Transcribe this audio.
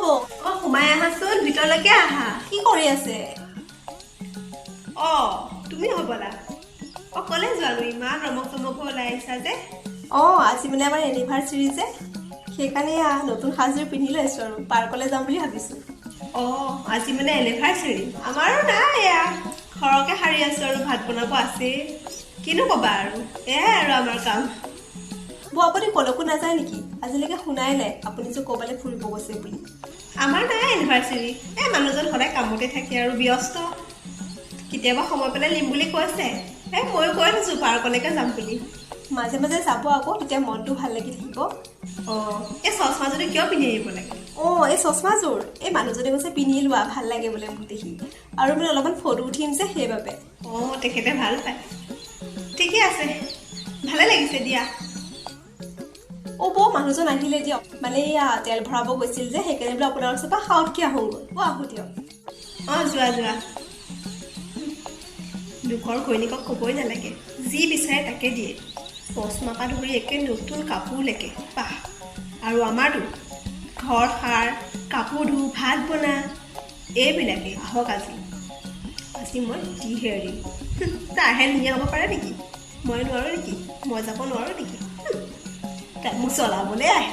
বৌ সোমাই আহাচোন, ভিতৰলৈকে আহা। কি কৰি আছে? তুমি হ'বলা। কলে যোৱানো ইমান ৰমক চমক ওলাই আহিছা যে? আজি মানে আমাৰ এনিভাৰ্চাৰী যে, সেইকাৰণে নতুন সাজযোৰ পিন্ধি লৈছো আৰু পাৰ্কলৈ যাম বুলি ভাবিছো। আজি মানে এনিভাৰ্চাৰী? আমাৰো নাই, এয়া ঘৰকে সাৰি আছো আৰু ভাত বনাব আছেই। কিনো কবা আৰু, এয়াই আৰু আমাৰ কাম। বৌ আপুনি কলৈকো নাযায় নেকি? আজিলৈকে শুনাই নাই আপুনি যে ক'বালৈ ফুৰিব গৈছে বুলি। আমাৰ নাই এনিভাৰ্চাৰী। মানুহজন সদায় কামতে থাকে আৰু ব্যস্ত। কেতিয়াবা সময় পেলাই নিম বুলি কৈছে। ময়ো কৈ থৈছো পাৰ্কলৈকে যাম বুলি। মাজে মাজে যাব আকৌ, তেতিয়া মনটো ভাল লাগি থাকিব। এই চচমাজোৰে কিয় পিন্ধি আহিব লাগে? এই চচমাযোৰ এই মানুহজনে কৈছে পিন্ধি লোৱা, ভাল লাগে বোলে মোক দেখি, আৰু মানে অলপমান ফটো উঠিম যে সেইবাবে। তেখেতে ভাল পায়। ঠিকে আছে, ভালে লাগিছে দিয়া। বৌ মানুহজন আহিলে দিয়ক, মানে তেল ভৰাব গৈছিল যে, সেইকাৰণে বোলে আপোনাৰ ওচৰৰ পৰা সাউতকে আহোগৈ। আহো দিয়ক। যোৱা যোৱা। দুখৰ ঘৈণীয়েকক ক'বই নালাগে, যি বিচাৰে তাকে দিয়ে। চচমা পৰা ধৰি একে নতুন কাপোৰলৈকে বাহ। আৰু আমাৰতো ঘৰ সাৰ, কাপোৰ ধো, ভাত বনা, এইবিলাকেই। আহক আজি মই দিহে এৰিম। তাইহে ধুনীয়া হ'ব পাৰে নেকি? মই নোৱাৰো নেকি? মই যাব নোৱাৰো নেকি? তাই মোক চলাবলৈ আহে।